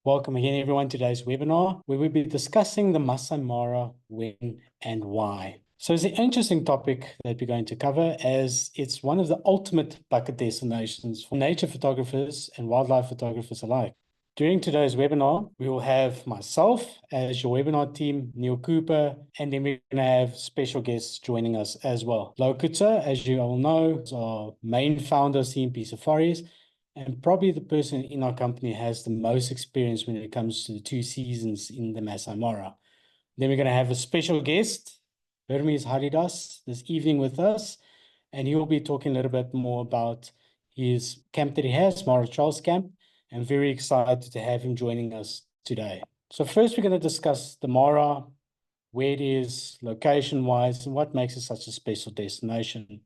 Welcome again, everyone, to today's webinar, where we'll be discussing the Masai Mara, when and why. So it's an interesting topic that we're going to cover, as it's one of the ultimate bucket destinations for nature photographers and wildlife photographers alike. During today's webinar, we will have myself as your webinar team, Neil Cooper, and then we're going to have special guests joining us as well. Lokuta, as you all know, is our main founder of CMP Safaris, and probably the person in our company has the most experience when it comes to the 2 seasons in the Masai Mara. Then we're going to have a special guest, Hermes Haridas, this evening with us, and he will be talking a little bit more about his camp that he has, Mara Charles Camp. I'm very excited to have him joining us today. So first, we're going to discuss the Mara, where it is, location-wise, and what makes it such a special destination.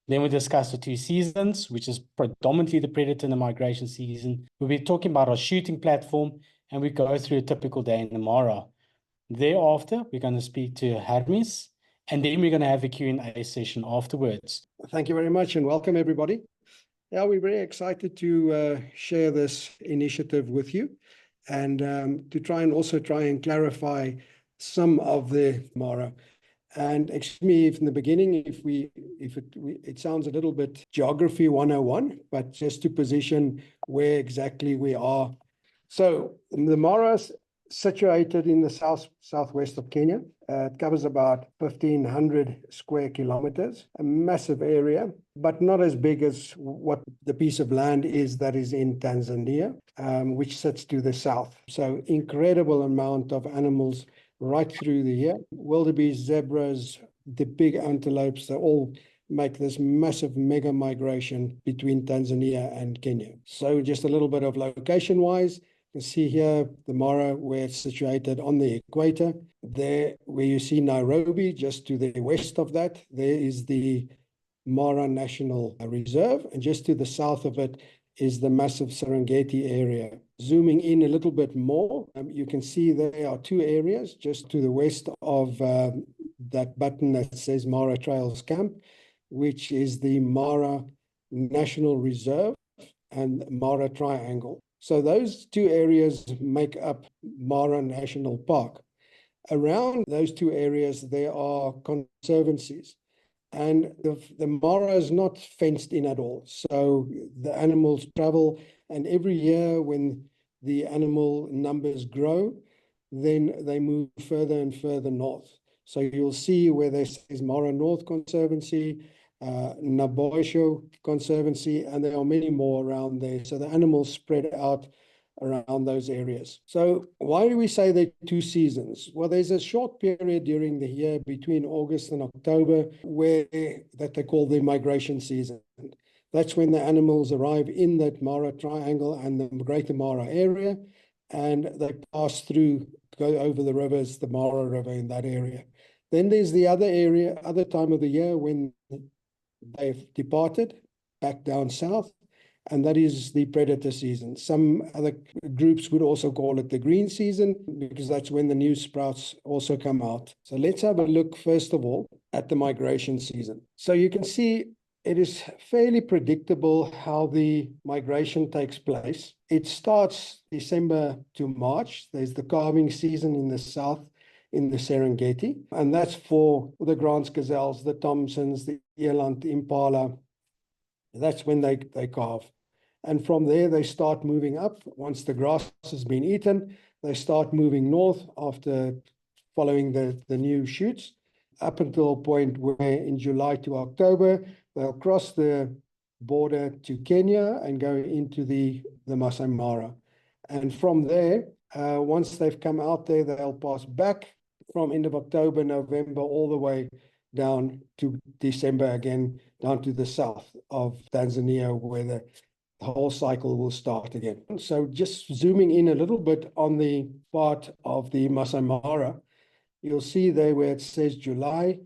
Then we discuss the 2 seasons, which is predominantly the predator and the migration season. We'll be talking about our shooting platform, and we go through a typical day in the Mara. Thereafter, we're going to speak to Hermes, and then we're going to have a Q&A session afterwards. Thank you very much, and welcome, everybody. Yeah, we're very excited to share this initiative with you, and to try and clarify some of the Mara. And excuse me if in the beginning, if it sounds a little bit geography 101, but just to position where exactly we are. So the Mara is situated in the southwest of Kenya. It covers about 1,500 square kilometers, a massive area, but not as big as what the piece of land is that is in Tanzania, which sits to the south. So incredible amount of animals right through the year. Wildebeest, zebras, the big antelopes, they all make this massive mega migration between Tanzania and Kenya. So just a little bit of location-wise, you can see here the Mara, where it's situated on the equator. There, where you see Nairobi, just to the west of that, there is the Mara National Reserve, and just to the south of it is the massive Serengeti area. Zooming in a little bit more, you can see there are 2 areas just to the west of that button that says Mara Trails Camp, which is the Mara National Reserve and Mara Triangle. So those 2 areas make up Mara National Park. Around those 2 areas, there are conservancies. And the Mara is not fenced in at all. So the animals travel, and every year when the animal numbers grow, then they move further and further north. So you'll see where there says Mara North Conservancy, Naboisho Conservancy, and there are many more around there. So the animals spread out around those areas. So why do we say there are 2 seasons? Well, there's a short period during the year between August and October that they call the migration season. That's when the animals arrive in that Mara Triangle and the Greater Mara area, and they pass through, go over the rivers, the Mara River in that area. Then there's the other time of the year when they've departed back down south, and that is the predator season. Some other groups would also call it the green season, because that's when the new sprouts also come out. So let's have a look, first of all, at the migration season. So you can see it is fairly predictable how the migration takes place. It starts December to March. There's the calving season in the south, in the Serengeti, and that's for the Grant's gazelles, the Thompsons, the eland, the impala. That's when they calve. And from there, they start moving up. Once the grass has been eaten, they start moving north after following the new shoots, up until a point where in July to October, they'll cross the border to Kenya and go into the Masai Mara. And from there, once they've come out there, they'll pass back from end of October, November, all the way down to December again, down to the south of Tanzania, where the whole cycle will start again. So just zooming in a little bit on the part of the Masai Mara, you'll see there where it says July,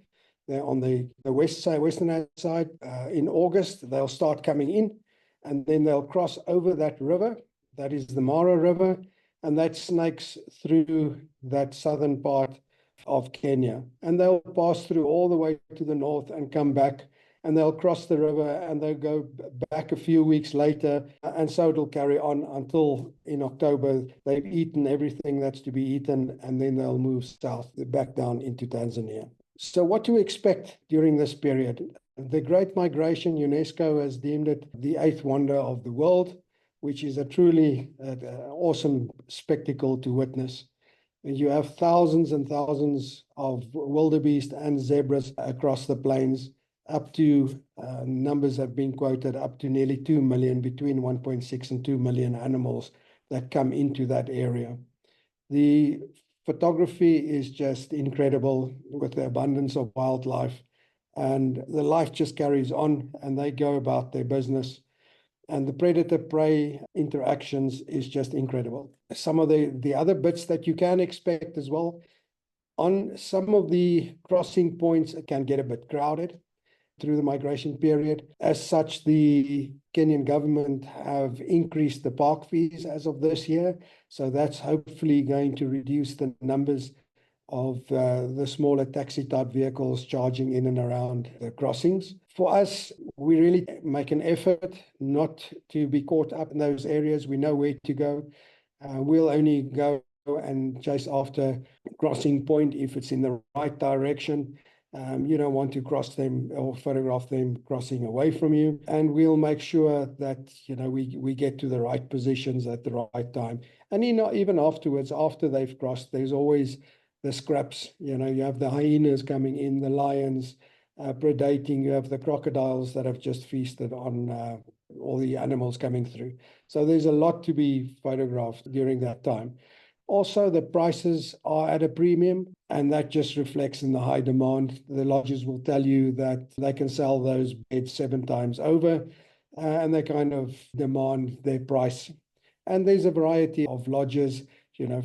they're on the west side, western side. In August, they'll start coming in, and then they'll cross over that river. That is the Mara River, and that snakes through that southern part of Kenya. And they'll pass through all the way to the north and come back and they'll cross the river and they'll go back a few weeks later. And so it'll carry on until in October, they've eaten everything that's to be eaten, and then they'll move south back down into Tanzania. So what to expect during this period? The Great Migration, UNESCO has deemed it the 8th wonder of the world, which is a truly awesome spectacle to witness. You have thousands and thousands of wildebeest and zebras across the plains, up to numbers have been quoted up to nearly 2 million, between 1.6 and 2 million animals that come into that area. The photography is just incredible with the abundance of wildlife, and the life just carries on and they go about their business. And the predator-prey interactions is just incredible. Some of the other bits that you can expect as well, on some of the crossing points, it can get a bit crowded through the migration period. As such, the Kenyan government have increased the park fees as of this year. So that's hopefully going to reduce the numbers of the smaller taxi type vehicles charging in and around the crossings. For us, we really make an effort not to be caught up in those areas. We know where to go. We'll only go and chase after crossing point if it's in the right direction. You don't want to cross them or photograph them crossing away from you. And we'll make sure that, we get to the right positions at the right time. And even afterwards, after they've crossed, there's always the scraps. You have the hyenas coming in, the lions predating, you have the crocodiles that have just feasted on all the animals coming through. So there's a lot to be photographed during that time. Also, the prices are at a premium, and that just reflects in the high demand. The lodges will tell you that they can sell those beds 7 times over, and they kind of demand their price. And there's a variety of lodges,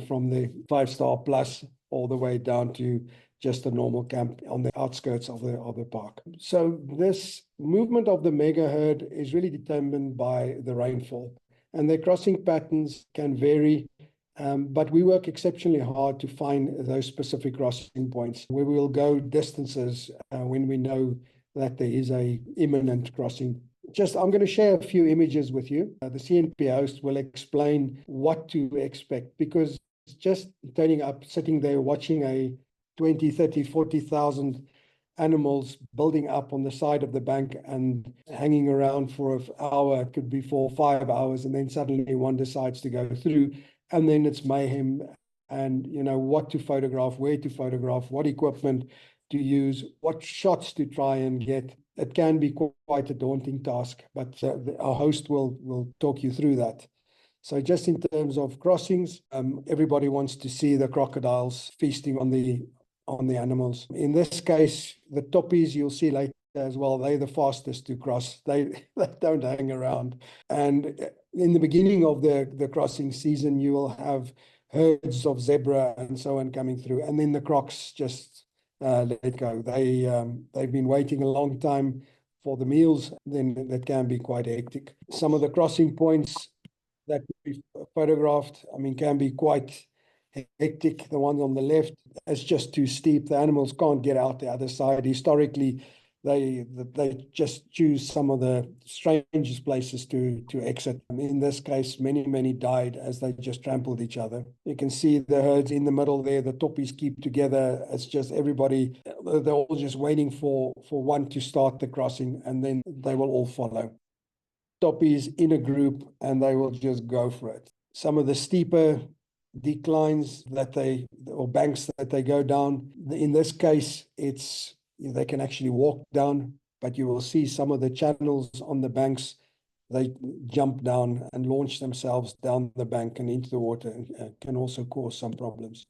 from the 5-star plus all the way down to just a normal camp on the outskirts of the park. So this movement of the mega herd is really determined by the rainfall, and their crossing patterns can vary. But we work exceptionally hard to find those specific crossing points where we will go distances when we know that there is a imminent crossing. I'm going to share a few images with you. The CNP host will explain what to expect, because just turning up, sitting there, watching a 20, 30, 40,000 animals building up on the side of the bank and hanging around for an hour, it could be 4 or 5 hours, and then suddenly one decides to go through. And then it's mayhem, and what to photograph, where to photograph, what equipment to use, what shots to try and get. It can be quite a daunting task, but our host will talk you through that. So just in terms of crossings, everybody wants to see the crocodiles feasting on the animals. In this case, the toppies you'll see later as well, they're the fastest to cross. They don't hang around. And in the beginning of the crossing season, you will have herds of zebra and so on coming through, and then the crocs just let go. They've been waiting a long time for the meals, then that can be quite hectic. Some of the crossing points that we photographed, can be quite hectic. The one on the left is just too steep. The animals can't get out the other side. Historically, they just choose some of the strangest places to exit. In this case, many died as they just trampled each other. You can see the herds in the middle there. The toppies keep together. It's just everybody, they're all just waiting for one to start the crossing, and then they will all follow. Toppies in a group, and they will just go for it. Some of the steeper declines or banks that they go down, in this case, they can actually walk down, but you will see some of the channels on the banks, they jump down and launch themselves down the bank and into the water, and can also cause some problems.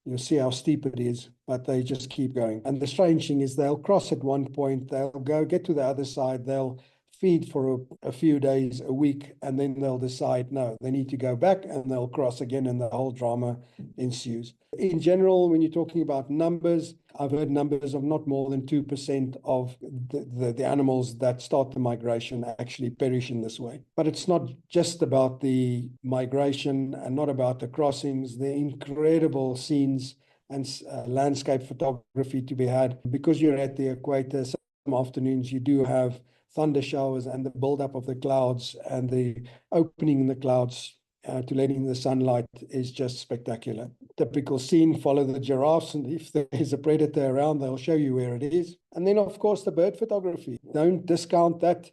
You'll see how steep it is, but they just keep going. And the strange thing is they'll cross at one point, they'll get to the other side, they'll feed for a few days, a week, and then they'll decide, no, they need to go back, and they'll cross again, and the whole drama ensues. In general, when you're talking about numbers, I've heard numbers of not more than 2% of the animals that start the migration actually perish in this way. But it's not just about the migration and not about the crossings, the incredible scenes and landscape photography to be had, because you're at the equator. afternoons you do have thunder showers, and the buildup of the clouds and the opening in the clouds to let in the sunlight is just spectacular. Typical scene, follow the giraffes, and if there's a predator around, they'll show you where it is. And then, of course, the bird photography. Don't discount that.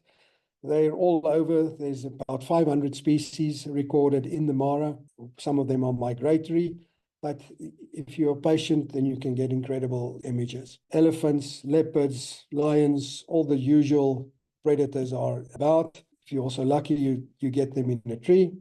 They're all over. There's about 500 species recorded in the Mara. Some of them are migratory, but if you're patient, then you can get incredible images. Elephants, leopards, lions, all the usual predators are about. If you're also lucky, you get them in a tree.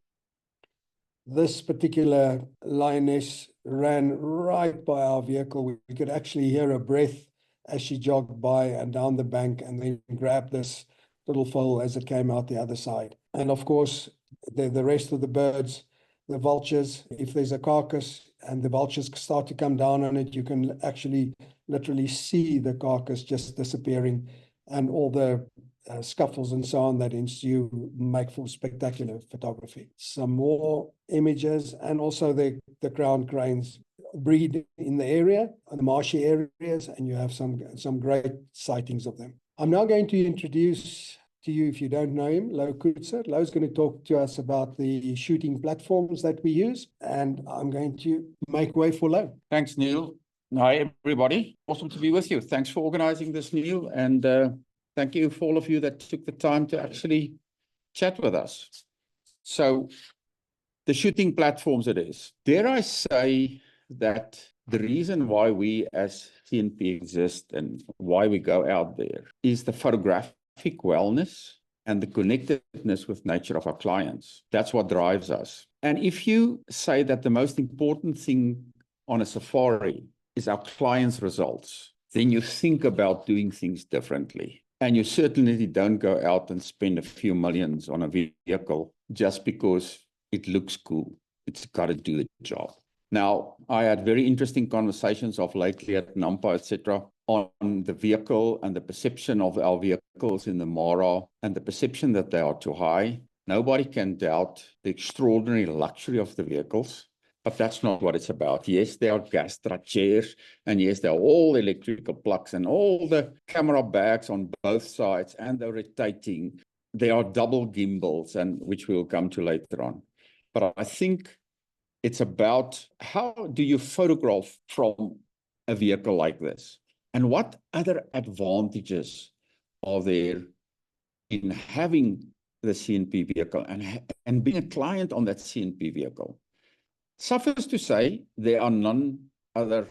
This particular lioness ran right by our vehicle. We could actually hear her breath as she jogged by and down the bank, and then grabbed this little foal as it came out the other side. And of course, the rest of the birds, the vultures, if there's a carcass and the vultures start to come down on it, you can actually literally see the carcass just disappearing, and all the scuffles and so on that ensue make for spectacular photography. Some more images, and also the ground cranes breed in the area, in the marshy areas, and you have some great sightings of them. I'm now going to introduce to you, if you don't know him, Louw Koetser. Louw's going to talk to us about the shooting platforms that we use, and I'm going to make way for Louw. Thanks, Neil. Hi, everybody. Awesome to be with you. Thanks for organizing this, Neil, and thank you for all of you that took the time to actually chat with us. So, the shooting platforms it is. Dare I say that the reason why we as CNP exist and why we go out there is the photographic wellness and the connectedness with nature of our clients. That's what drives us. And if you say that the most important thing on a safari is our clients' results, then you think about doing things differently. And you certainly don't go out and spend a few millions on a vehicle just because it looks cool. It's got to do the job. Now, I had very interesting conversations of lately at Nampa, etc., on the vehicle and the perception of our vehicles in the Mara and the perception that they are too high. Nobody can doubt the extraordinary luxury of the vehicles, but that's not what it's about. Yes, there are gas-strap chairs, and yes, there are all electrical plugs and all the camera bags on both sides, and they're rotating. There are double gimbals, and which we'll come to later on. But I think it's about how do you photograph from a vehicle like this? And what other advantages are there in having the CNP vehicle and being a client on that CNP vehicle? Suffice to say, there are none other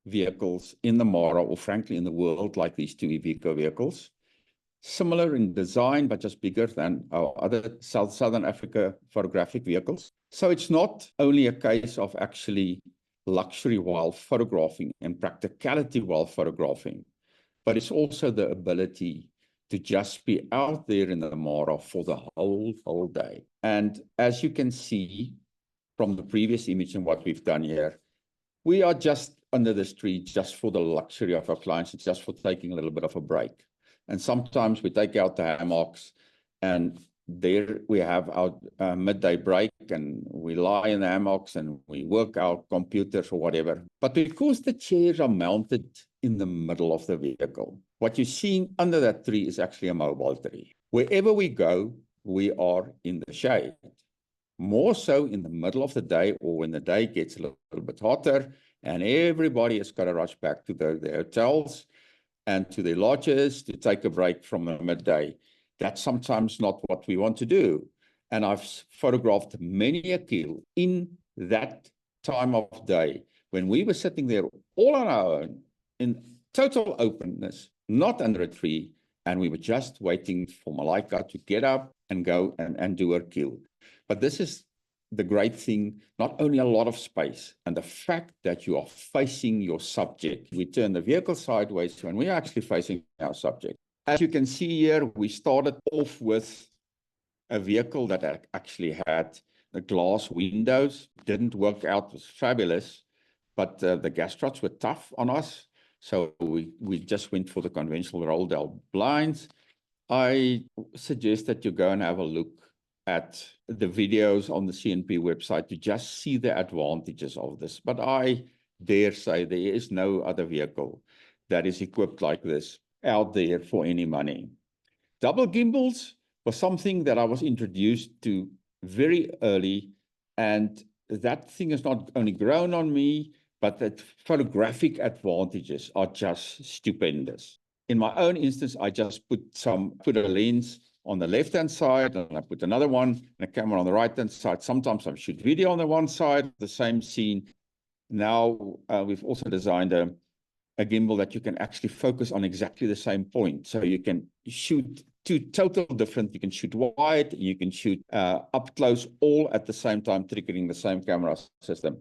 vehicles in the Mara, or frankly in the world, like these two Iveco vehicles. Similar in design, but just bigger than our other Southern Africa photographic vehicles. So it's not only a case of actually luxury while photographing and practicality while photographing, but it's also the ability to just be out there in the Mara for the whole day. And as you can see from the previous image and what we've done here, we are just under this tree just for the luxury of our clients. It's just for taking a little bit of a break. And sometimes we take out the hammocks, and there we have our midday break, and we lie in the hammocks and we work our computers or whatever. But because the chairs are mounted in the middle of the vehicle, what you're seeing under that tree is actually a mobile tree. Wherever we go, we are in the shade. More so in the middle of the day, or when the day gets a little bit hotter and everybody has got to rush back to their hotels and to their lodges to take a break from the midday. That's sometimes not what we want to do. And I've photographed many a kill in that time of day when we were sitting there all on our own in total openness, not under a tree, and we were just waiting for Malaika to get up and go and do her kill. But this is the great thing, not only a lot of space, and the fact that you are facing your subject. We turn the vehicle sideways when we are actually facing our subject. As you can see here, we started off with a vehicle that actually had the glass windows. Didn't work out, was fabulous, but the gas struts were tough on us. So we just went for the conventional roll down blinds. I suggest that you go and have a look at the videos on the CNP website to just see the advantages of this. But I dare say there is no other vehicle that is equipped like this. out there for any money. Double gimbals was something that I was introduced to very early, and that thing has not only grown on me, but the photographic advantages are just stupendous. In my own instance, I just put a lens on the left-hand side, and I put another one and a camera on the right-hand side. Sometimes I shoot video on the one side, the same scene. Now we've also designed a gimbal that you can actually focus on exactly the same point. So you can shoot two total different, you can shoot wide, you can shoot up close, all at the same time, triggering the same camera system.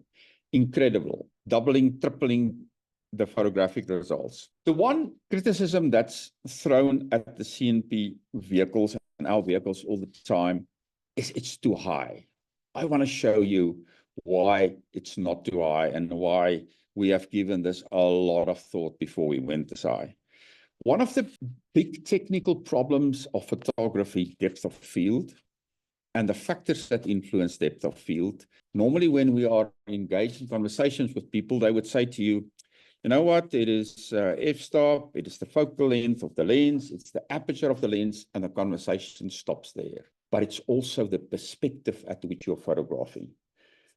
Incredible, doubling, tripling the photographic results. The one criticism that's thrown at the CNP vehicles and our vehicles all the time is it's too high. I want to show you why it's not too high and why we have given this a lot of thought before we went this high. One of the big technical problems of photography, depth of field, and the factors that influence depth of field. Normally, when we are engaged in conversations with people, they would say to you, you know what, it is f-stop, it is the focal length of the lens, it's the aperture of the lens, and the conversation stops there. But it's also the perspective at which you're photographing.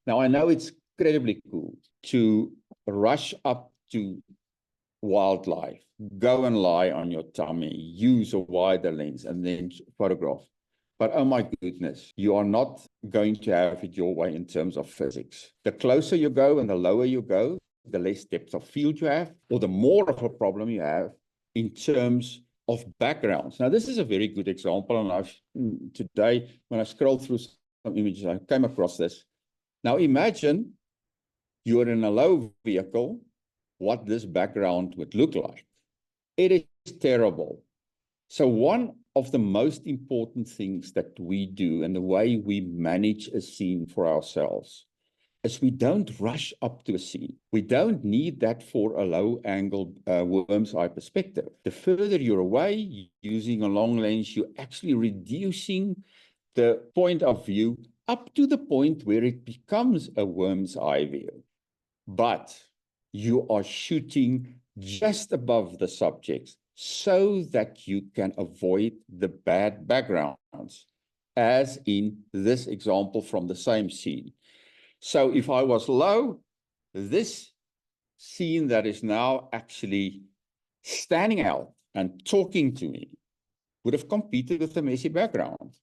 Now, I know it's incredibly cool to rush up to wildlife, go and lie on your tummy, use a wider lens, and then photograph. But oh my goodness, you are not going to have it your way in terms of physics. The closer you go and the lower you go, the less depth of field you have, or the more of a problem you have in terms of backgrounds. Now, this is a very good example, and today, when I scrolled through some images, I came across this. Now, imagine you're in a low vehicle, what this background would look like. It is terrible. So one of the most important things that we do and the way we manage a scene for ourselves is we don't rush up to a scene. We don't need that for a low angle worm's eye perspective. The further you're away, using a long lens, you're actually reducing the point of view up to the point where it becomes a worm's eye view. But you are shooting just above the subjects so that you can avoid the bad backgrounds, as in this example from the same scene. So if I was low, this scene that is now actually standing out and talking to me would have competed with the messy background.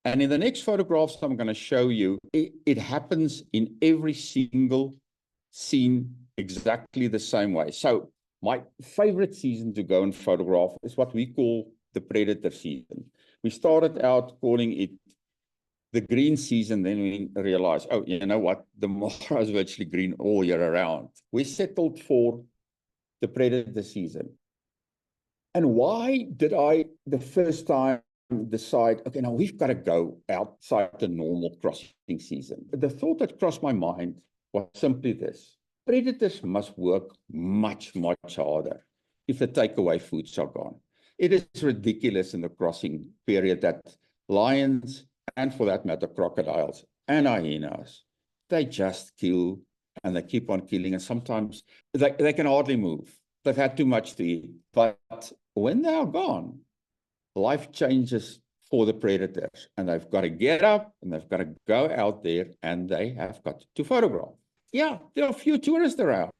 And in the next photographs I'm going to show you, it happens in every single scene exactly the same way. So my favorite season to go and photograph is what we call the predator season. We started out calling it the green season, then we realized, oh, you know what? The Mara is virtually green all year around. We settled for the predator season. And why did I, the first time, decide, okay, now we've got to go outside the normal crossing season? The thought that crossed my mind was simply this. Predators must work much, much harder if the takeaway foods are gone. It is ridiculous in the crossing period that lions, and for that matter, crocodiles and hyenas, they just kill and they keep on killing. And sometimes they can hardly move. They've had too much to eat. But when they are gone, life changes for the predators. And they've got to get up and they've got to go out there and they have got to photograph. Yeah, there are a few tourists around.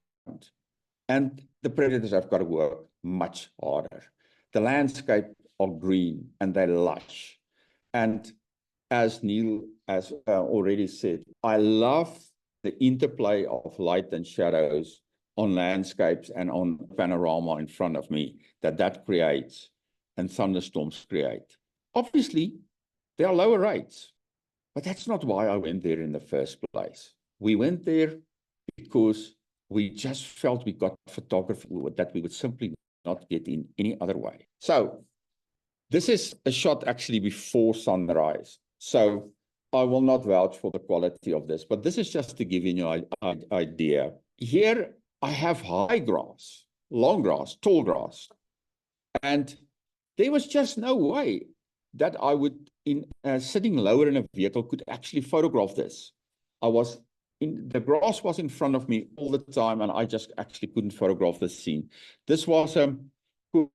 And the predators have got to work much harder. The landscape are green and they're lush. And as Neil has already said, I love the interplay of light and shadows on landscapes and on panorama in front of me that creates and thunderstorms create. Obviously, there are lower rates, but that's not why I went there in the first place. We went there because we just felt we got photography that we would simply not get in any other way. So this is a shot actually before sunrise. So I will not vouch for the quality of this, but this is just to give you an idea. Here I have high grass, long grass, tall grass. And there was just no way that I would, sitting lower in a vehicle, could actually photograph this. The grass was in front of me all the time, and I just actually couldn't photograph this scene. This was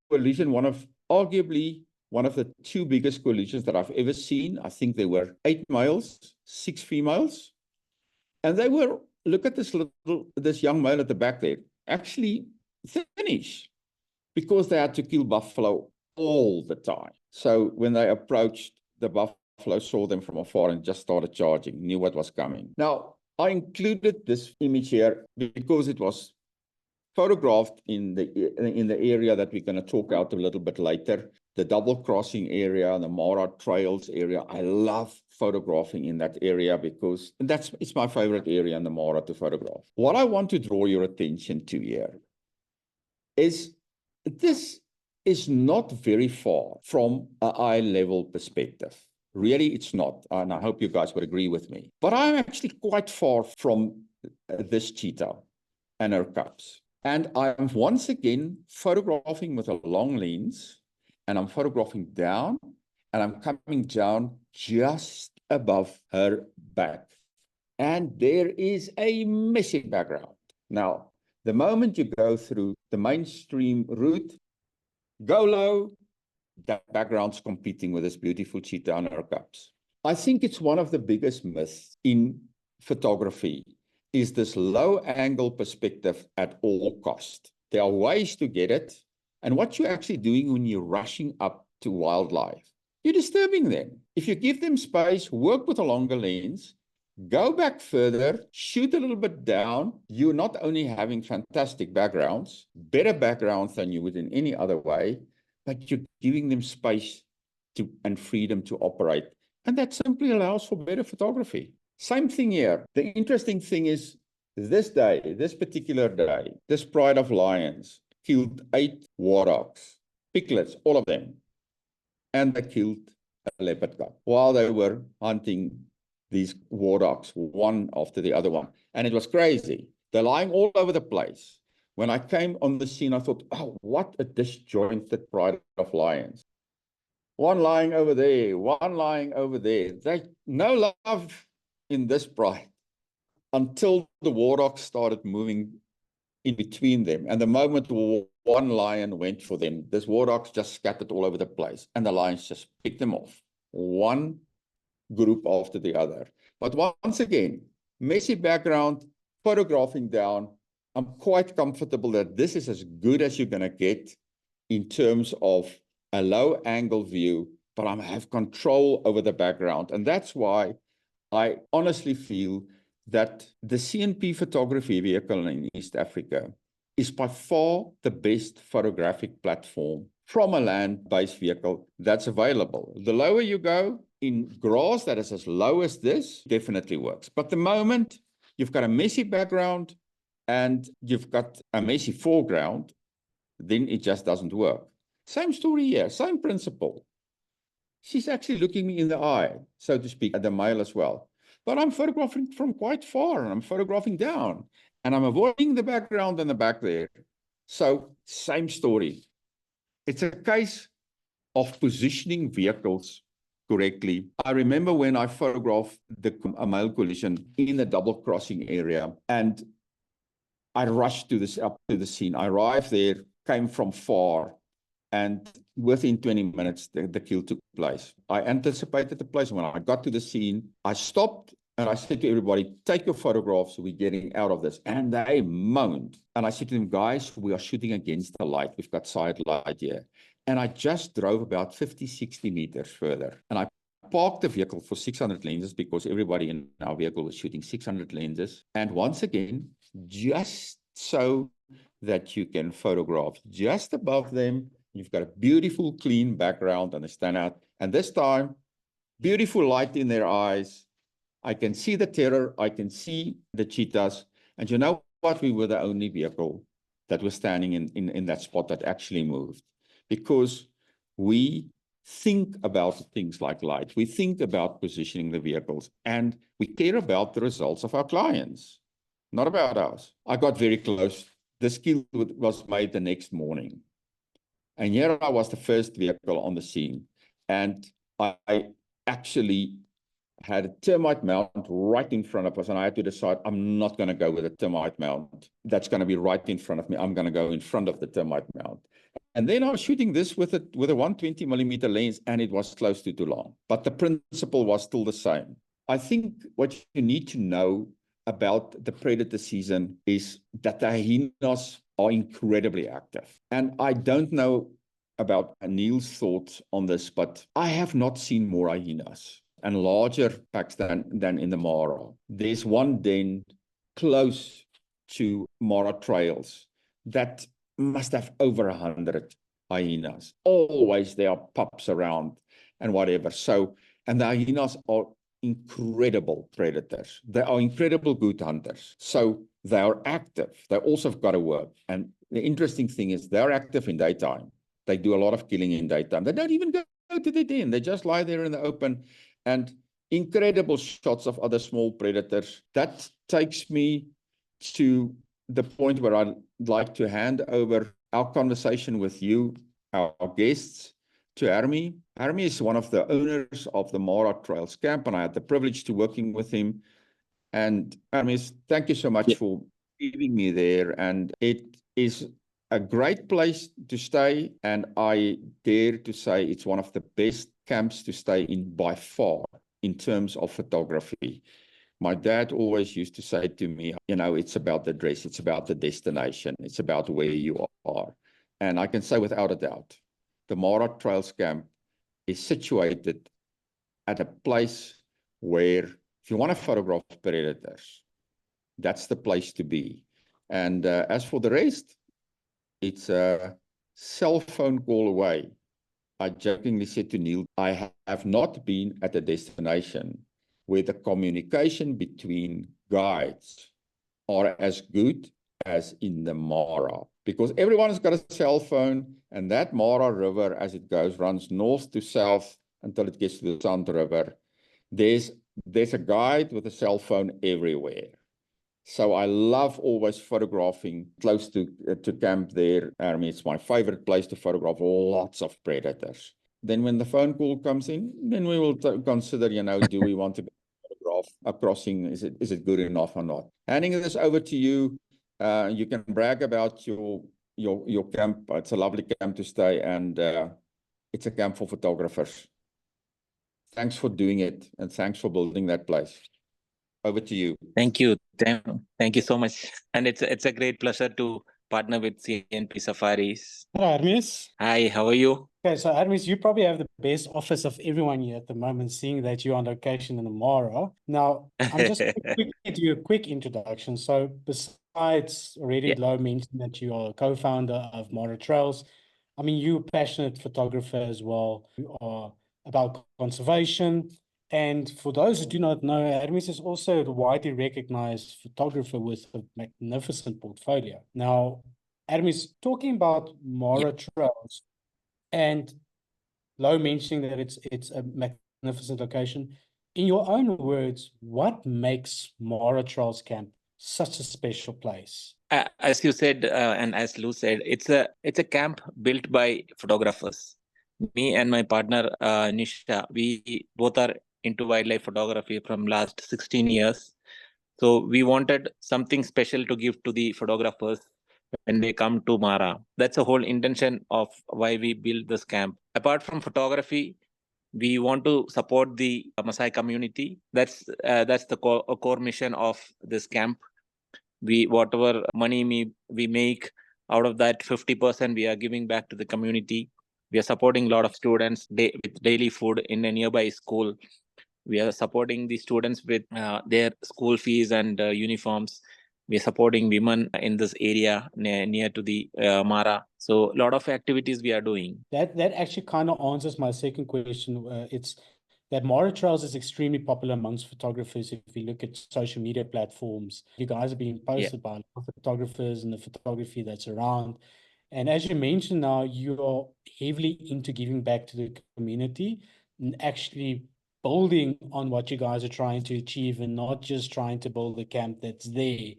coalition, arguably one of the two biggest coalitions that I've ever seen. I think there were 8 males, 6 females. And they were, look at this young male at the back there, actually finish, because they had to kill buffalo all the time. So when they approached, the buffalo saw them from afar and just started charging, knew what was coming. Now, I included this image here because it was photographed in the area that we're going to talk out a little bit later, the double crossing area, the Mara trails area. I love photographing in that area because it's my favorite area in the Mara to photograph. What I want to draw your attention to here is this is not very far from an eye level perspective. Really, it's not. And I hope you guys would agree with me. But I'm actually quite far from this cheetah and her cubs. And I'm once again photographing with a long lens, and I'm photographing down, and I'm coming down just above her back. And there is a messy background. Now, the moment you go through the mainstream route, go low, that background's competing with this beautiful cheetah and her cubs. I think it's one of the biggest myths in photography is this low angle perspective at all cost. There are ways to get it. And what you're actually doing when you're rushing up to wildlife, you're disturbing them. If you give them space, work with a longer lens, go back further, shoot a little bit down, you're not only having fantastic backgrounds, better backgrounds than you would in any other way, but you're giving them space and freedom to operate. And that simply allows for better photography. Same thing here. The interesting thing is this particular day, this pride of lions killed 8 warthogs, piglets, all of them. And they killed a leopard cub while they were hunting these warthogs, one after the other one. And it was crazy. They're lying all over the place. When I came on the scene, I thought, oh, what a disjointed pride of lions. One lying over there, one lying over there. They no love in this pride until the warthogs started moving in between them. And the moment one lion went for them, this warthogs just scattered all over the place. And the lions just picked them off, one group after the other. But once again, messy background, photographing down. I'm quite comfortable that this is as good as you're going to get in terms of a low angle view, but I have control over the background. And that's why I honestly feel that the CNP photography vehicle in East Africa is by far the best photographic platform from a land-based vehicle that's available. The lower you go in grass that is as low as this, definitely works. But the moment you've got a messy background and you've got a messy foreground, then it just doesn't work. Same story here, same principle. She's actually looking me in the eye, so to speak, at the male as well. But I'm photographing from quite far, and I'm photographing down, and I'm avoiding the background in the back there. So, same story. It's a case of positioning vehicles correctly. I remember when I photographed a male collision in the double crossing area, and I rushed up to the scene. I arrived there, came from far, and within 20 minutes, the kill took place. I anticipated the place. When I got to the scene, I stopped and I said to everybody, take your photographs, we're getting out of this. And they moaned. And I said to them, guys, we are shooting against the light. We've got side light here. And I just drove about 50, 60 meters further. And I parked the vehicle for 600 lenses because everybody in our vehicle was shooting 600 lenses. And once again, just so that you can photograph just above them. You've got a beautiful, clean background and they stand out. And this time, beautiful light in their eyes. I can see the terror. I can see the cheetahs. And you know what? We were the only vehicle that was standing in that spot that actually moved. Because we think about things like light. We think about positioning the vehicles. And we care about the results of our clients, not about ours. I got very close. This kill was made the next morning. And here I was the first vehicle on the scene. And I actually had a termite mound right in front of us, and I had to decide I'm not going to go with a termite mound. That's going to be right in front of me. I'm going to go in front of the termite mound. And then I was shooting this with a 120 millimeter lens, and it was close to too long. But the principle was still the same. I think what you need to know about the predator season is that the hyenas are incredibly active. And I don't know about Neil's thoughts on this, but I have not seen more hyenas and larger packs than in the Mara. There's one den close to Mara trails that must have over 100 hyenas. Always there are pups around and whatever. So, and the hyenas are incredible predators. They are incredible good hunters. So they are active. They also have got to work. And the interesting thing is they're active in daytime. They do a lot of killing in daytime. They don't even go to the den. They just lie there in the open, and incredible shots of other small predators. That takes me to the point where I'd like to hand over our conversation with you, our guests, to Hermie. Hermie is one of the owners of the Mara Trails Camp, and I had the privilege to working with him. And Hermie, thank you so much for leaving me there. And it is a great place to stay, and I dare to say it's one of the best camps to stay in by far in terms of photography. My dad always used to say to me, you know, it's about the dress, it's about the destination, it's about where you are. And I can say without a doubt, the Mara Trails Camp is situated at a place where if you want to photograph predators, that's the place to be. And as for the rest, it's a cell phone call away. I jokingly said to Neil, I have not been at a destination where the communication between guides are as good as in the Mara, because everyone's got a cell phone, and that Mara River, as it goes, runs north to south until it gets to the Sand River. There's a guide with a cell phone everywhere. So I love always photographing close to camp there. I mean, it's my favorite place to photograph lots of predators. Then when the phone call comes in, then we will consider, you know, do we want to photograph a crossing? Is it good enough or not? Handing this over to you. You can brag about your camp. It's a lovely camp to stay, and it's a camp for photographers. Thanks for doing it, and thanks for building that place. Over to you. Thank you. Thank you so much. And it's a great pleasure to partner with CNP Safaris. Hello, Hermes. Hi, how are you? Okay, so Hermes, you probably have the best office of everyone here at the moment, seeing that you're on location in the Mara. Now, I'm just quickly do you a quick introduction. So besides already Lau mentioned that you are a co-founder of Mara Trails, I mean, you're a passionate photographer as well. You are about conservation. And for those who do not know, Hermes is also a widely recognized photographer with a magnificent portfolio. Now, Hermes, talking about Mara Trails, and Lau mentioning that it's a magnificent location. In your own words, what makes Mara Trails Camp such a special place? As you said, and as Lou said, it's a camp built by photographers. Me and my partner Nisha, we both are into wildlife photography from last 16 years. So we wanted something special to give to the photographers when they come to Mara. That's the whole intention of why we built this camp. Apart from photography, we want to support the Masai community. That's the core mission of this camp. Whatever money we make, out of that 50% we are giving back to the community. We are supporting a lot of students with daily food in a nearby school. We are supporting the students with their school fees and uniforms. We are supporting women in this area near to the Mara. So a lot of activities we are doing. That actually kind of answers my second question. It's that Mara Trails is extremely popular amongst photographers. If you look at social media platforms, you guys are being posted by photographers and the photography that's around. And as you mentioned now, you are heavily into giving back to the community and actually building on what you guys are trying to achieve, and not just trying to build a camp that's there.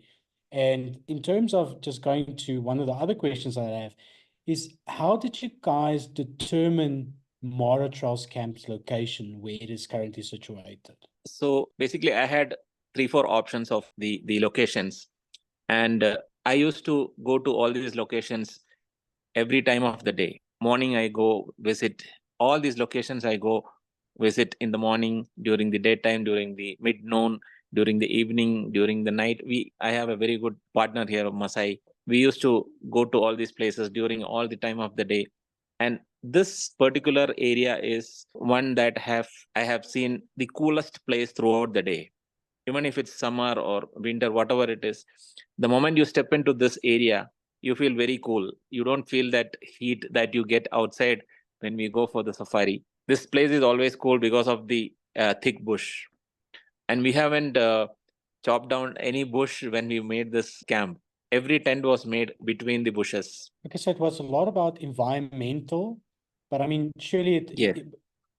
And in terms of just going to one of the other questions I have is, how did you guys determine Mara Trails Camp's location, where it is currently situated? So basically, I had 3-4 options of the locations, and I used to go to all these locations every time of the day. Morning, I go visit all these locations. I go visit in the morning, during the daytime, during the mid-noon, during the evening, during the night. I have a very good partner here of Masai. We used to go to all these places during all the time of the day. And this particular area is one that I have seen the coolest place throughout the day. Even if it's summer or winter, whatever it is, the moment you step into this area, you feel very cool. You don't feel that heat that you get outside when we go for the safari. This place is always cool because of the thick bush. And we haven't chopped down any bush when we made this camp. Every tent was made between the bushes. Okay, so it was a lot about environmental, but I mean, surely Yes.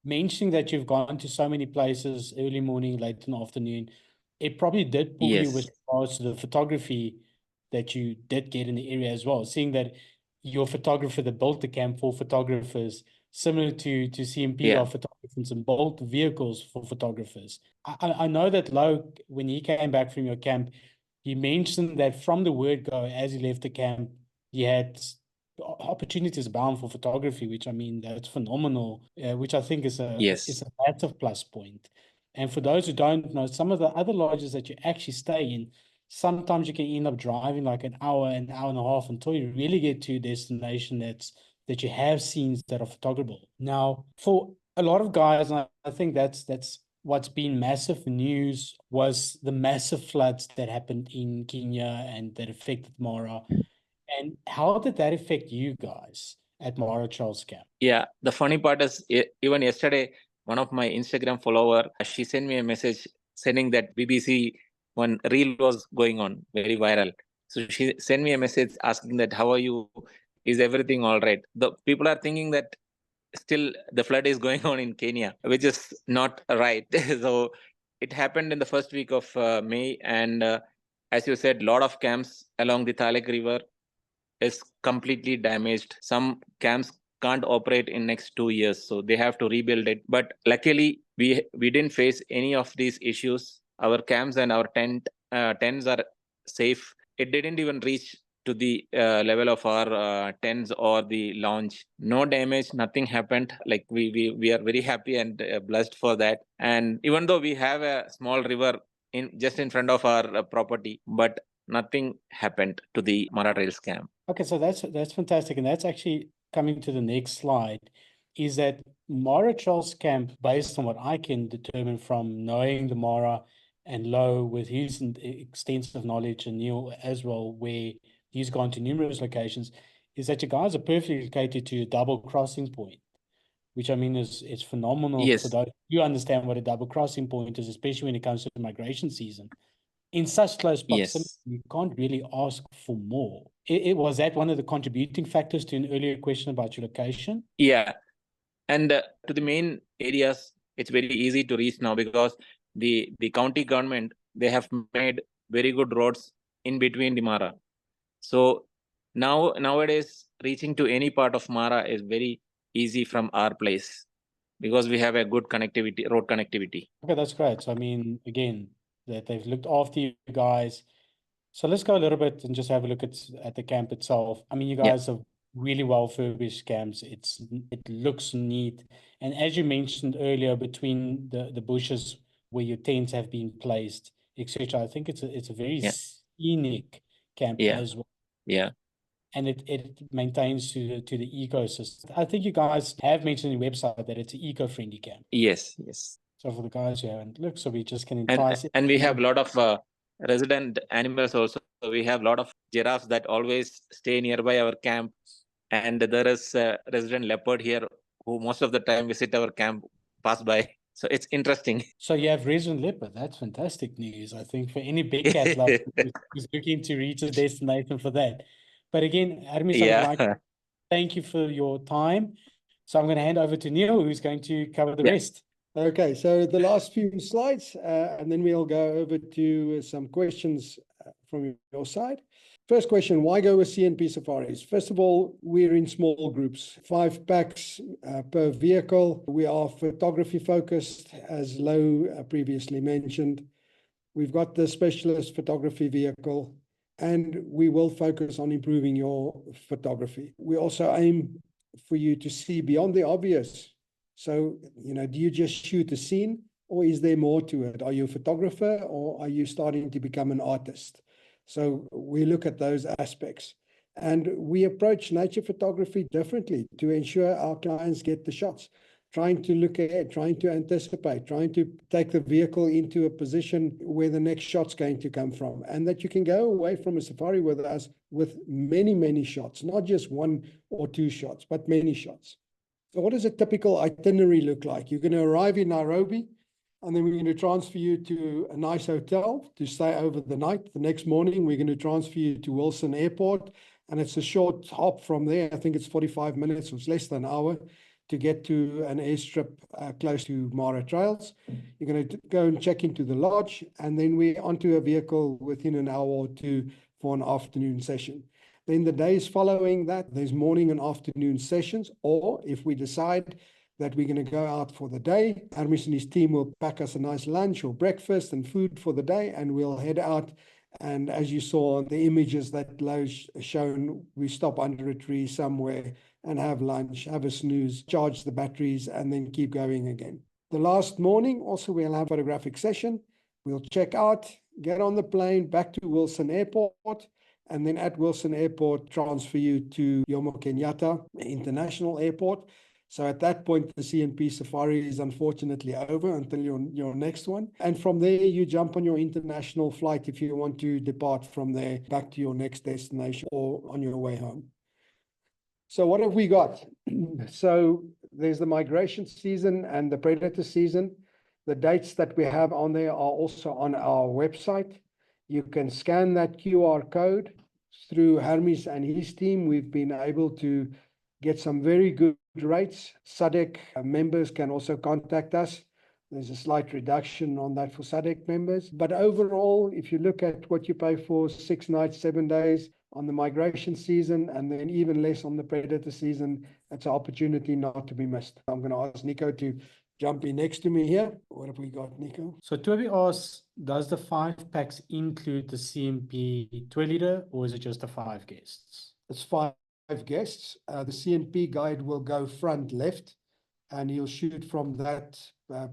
mentioning that you've gone to so many places early morning, late in the afternoon, it probably did pull you with Yes. regards to the photography that you did get in the area as well. Seeing that your photographer that built the camp for photographers, similar to CMP Yeah. are photographers and built vehicles for photographers. I know that Lo, when he came back from your camp, he mentioned that from the word go, as he left the camp, he had opportunities abound for photography, which I mean, that's phenomenal, which I think is Yes. a massive plus point. And for those who don't know, some of the other lodges that you actually stay in, sometimes you can end up driving like an hour and a half until you really get to a destination that you have scenes that are photographable. Now, for a lot of guys, and I think that's what's been massive news was the massive floods that happened in Kenya and that affected Mara. And how did that affect you guys at Mara Charles Camp? Yeah, the funny part is even yesterday, one of my Instagram follower, she sent me a message saying that BBC one reel was going on, very viral. So she sent me a message asking that, how are you? Is everything all right? The people are thinking that still the flood is going on in Kenya, which is not right. So it happened in the first week of May. And as you said, a lot of camps along the Talek River is completely damaged. Some camps can't operate in next 2 years, so they have to rebuild it. But luckily, we didn't face any of these issues. Our camps and our tents are safe. It didn't even reach to the level of our tents or the launch. No damage, nothing happened. Like we are very happy and blessed for that. And even though we have a small river just in front of our property, but nothing happened to the Mara Trails camp. Okay, so that's fantastic. And that's actually coming to the next slide, is that Mara Charles Camp, based on what I can determine from knowing the Mara and Lo with his extensive knowledge, and Neil as well, where he's gone to numerous locations, is that you guys are perfectly located to a double crossing point, which I mean is phenomenal. Yes. For those you understand what a double crossing point is, especially when it comes to the migration season. In such close proximity, Yes. you can't really ask for more. It was that one of the contributing factors to an earlier question about your location? Yeah. And to the main areas, it's very easy to reach now because the county government, they have made very good roads in between the Mara. So nowadays, reaching to any part of Mara is very easy from our place because we have a good connectivity, road connectivity. Okay, that's great. So I mean, again, that they've looked after you guys. So let's go a little bit and just have a look at the camp itself. I mean, you guys have really well furbished camps. It looks neat. And as you mentioned earlier, between the bushes where your tents have been placed, etc., I think it's a very scenic camp as well. Yeah. And it maintains to the ecosystem. I think you guys have mentioned on your website that it's an eco-friendly camp. Yes. So for the guys who haven't looked, so we just can And entice and we have a lot of resident animals also. So we have a lot of giraffes that always stay nearby our camp. And there is a resident leopard here who most of the time visit our camp, pass by. So it's interesting. So you have resident leopard. That's fantastic news, I think, for any big cat lover who's looking to reach a destination for that. But again, Armis, I would like to thank you for your time. So I'm going to hand over to Neil, who's going to cover the rest. Okay, so the last few slides, and then we'll go over to some questions from your side. First question, why go with CNP safaris? First of all, we're in small groups, 5 packs per vehicle. We are photography focused, as Lo previously mentioned. We've got the specialist photography vehicle, and we will focus on improving your photography. We also aim for you to see beyond the obvious. So, do you just shoot a scene, or is there more to it? Are you a photographer, or are you starting to become an artist? So we look at those aspects. And we approach nature photography differently to ensure our clients get the shots, trying to look ahead, trying to anticipate, trying to take the vehicle into a position where the next shot's going to come from, and that you can go away from a safari with us with many, many shots, not just 1 or 2 shots, but many shots. So what does a typical itinerary look like? You're going to arrive in Nairobi, and then we're going to transfer you to a nice hotel to stay over the night. The next morning, we're going to transfer you to Wilson Airport, and it's a short hop from there. I think it's 45 minutes, or it's less than an hour, to get to an airstrip close to Mara Trails. You're going to go and check into the lodge, and then we're onto a vehicle within an hour or 2 for an afternoon session. Then the days following that, there's morning and afternoon sessions, or if we decide that we're going to go out for the day, Hermes and his team will pack us a nice lunch or breakfast and food for the day, and we'll head out. And as you saw on the images that Lo's shown, we stop under a tree somewhere and have lunch, have a snooze, charge the batteries, and then keep going again. The last morning, also we'll have a photographic session. We'll check out, get on the plane back to Wilson Airport, and then at Wilson Airport, transfer you to Jomo Kenyatta International Airport. So at that point, the CNP safari is unfortunately over until your next one. And from there, you jump on your international flight if you want to depart from there back to your next destination or on your way home. So what have we got? So there's the migration season and the predator season. The dates that we have on there are also on our website. You can scan that QR code. Through Hermes and his team, we've been able to get some very good rates. SADC members can also contact us. There's a slight reduction on that for SADC members. But overall, if you look at what you pay for 6 nights, 7 days on the migration season, and then even less on the predator season, it's an opportunity not to be missed. I'm going to ask Nico to jump in next to me here. What have we got, Nico? So Toby asks, does the 5 packs include the CNP 2-liter, or is it just the 5 guests? It's 5 guests. The CNP guide will go front left, and he'll shoot from that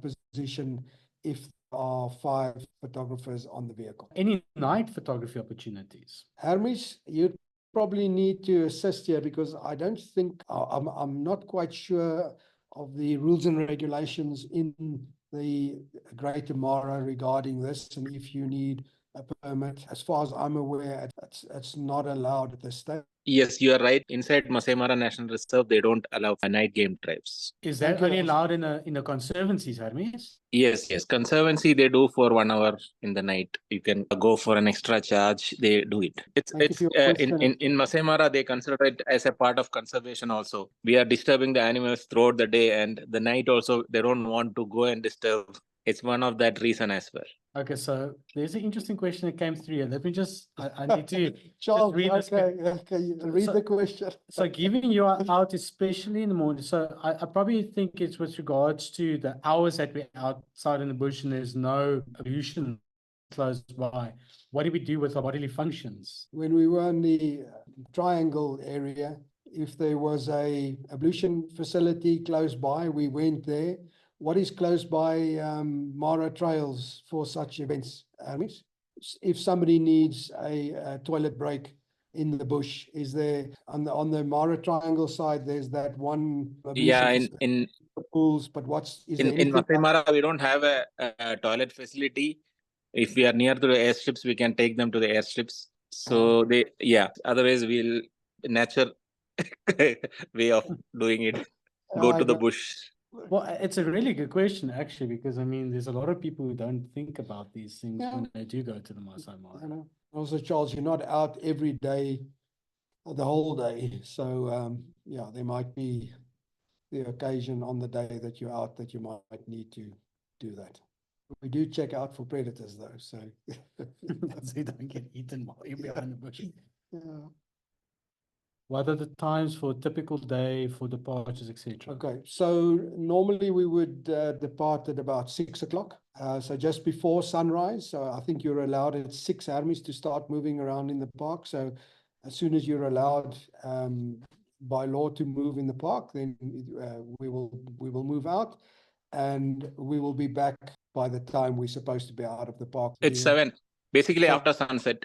position if there are 5 photographers on the vehicle. Any night photography opportunities? Hermes, you probably need to assist here, because I don't think, I'm not quite sure of the rules and regulations in the Greater Mara regarding this, and if you need a permit. As far as I'm aware, it's not allowed at this stage. Yes, you are right. Inside Masai Mara National Reserve, they don't allow night game drives. Is that only allowed in the conservancies, Hermes? Yes. Conservancy, they do for 1 hour in the night. You can go for an extra charge. They do it. It's in Masai Mara, they consider it as a part of conservation also. We are disturbing the animals throughout the day, and the night also, they don't want to go and disturb. It's one of that reason as well. Okay, so there's an interesting question that came through here. Let me just, I need to Charles, read this. Read the question. So given you are out, especially in the morning, so I probably think it's with regards to the hours that we're outside in the bush and there's no pollution close by. What do we do with our bodily functions? When we were in the triangle area, if there was a ablution facility close by, we went there. What is close by Mara Trails for such events, Hermes? If somebody needs a toilet break in the bush, is there on the Mara Triangle side? There's that one. Yeah, in pools, but in Masai Mara, we don't have a toilet facility. If we are near to the airstrips, we can take them to the airstrips. So otherwise we'll nature way of doing it. Go to the bush. Well, it's a really good question, actually, because I mean, there's a lot of people who don't think about these things when they do go to the Masai Mara. I know. Also, Charles, you're not out every day, the whole day. So, there might be the occasion on the day that you're out that you might need to do that. We do check out for predators though, so So you don't get eaten while you're behind the bush. yeah. What are the times for a typical day for departures, etc.? Okay, so normally we would depart at about 6 o'clock. So just before sunrise. So I think you're allowed at 6 Hermes to start moving around in the park. So as soon as you're allowed by law to move in the park, then we will move out, and we will be back by the time we're supposed to be out of the park. It's 7, basically So- after sunset.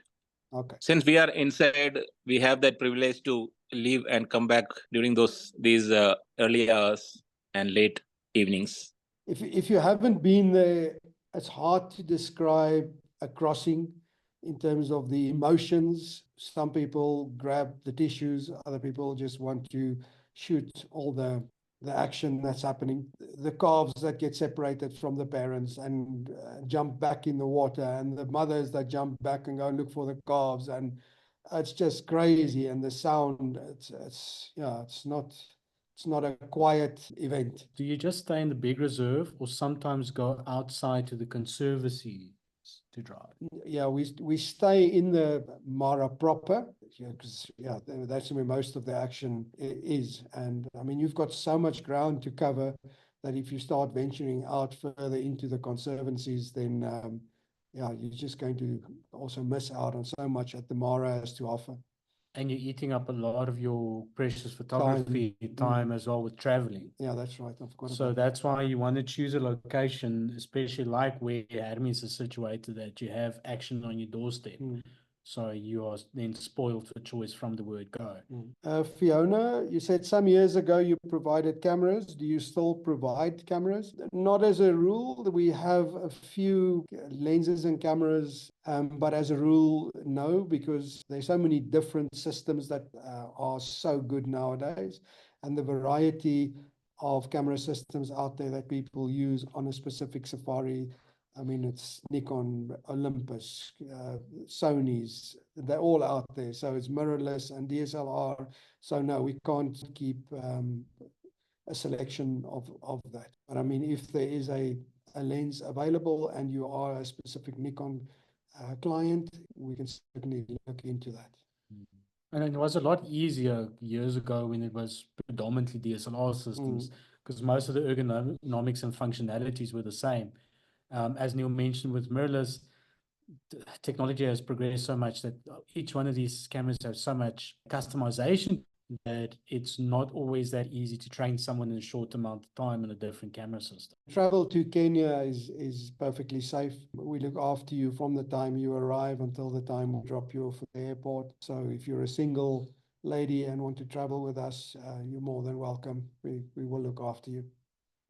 Okay. Since we are inside, we have that privilege to leave and come back during these early hours and late evenings. If you haven't been there, it's hard to describe a crossing in terms of the emotions. Some people grab the tissues, other people just want to shoot all the action that's happening. The calves that get separated from the parents and jump back in the water, and the mothers that jump back and go look for the calves, and it's just crazy. And the sound, it's not a quiet event. Do you just stay in the big reserve or sometimes go outside to the conservancy to drive? Yeah, we stay in the Mara proper, because that's where most of the action is. And I mean, you've got so much ground to cover that if you start venturing out further into the conservancies, then you're just going to also miss out on so much that the Mara has to offer. And you're eating up a lot of your precious photography time as well with traveling. Yeah, that's right. I forgot So about that's why you want to choose a location, especially like where Hermes is situated, that you have action on your doorstep. So you are then spoiled for choice from the word go. Fiona, you said some years ago you provided cameras. Do you still provide cameras? Not as a rule. We have a few lenses and cameras, but as a rule, no, because there's so many different systems that are so good nowadays, and the variety of camera systems out there that people use on a specific safari. I mean, it's Nikon, Olympus, Sony's, they're all out there. So it's mirrorless and DSLR. So no, we can't keep a selection of that. But I mean, if there is a lens available and you are a specific Nikon client, we can certainly look into that. And it was a lot easier years ago when it was predominantly DSLR systems, because most of the ergonomics and functionalities were the same. As Neil mentioned, with mirrorless, technology has progressed so much that each one of these cameras has so much customization that it's not always that easy to train someone in a short amount of time in a different camera system. Travel to Kenya is perfectly safe. We look after you from the time you arrive until the time we drop you off at the airport. So if you're a single lady and want to travel with us, you're more than welcome. We will look after you.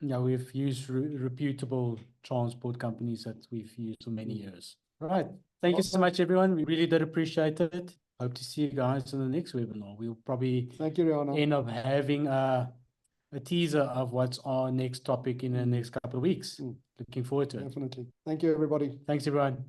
Yeah, we've used reputable transport companies that we've used for many years. All right. Thank you so much, everyone. We really did appreciate it. Hope to see you guys in the next webinar. We'll probably end up having a teaser of what's our next topic in the next couple of weeks. Looking forward to it. Definitely. Thank you, everybody. Thanks, everyone.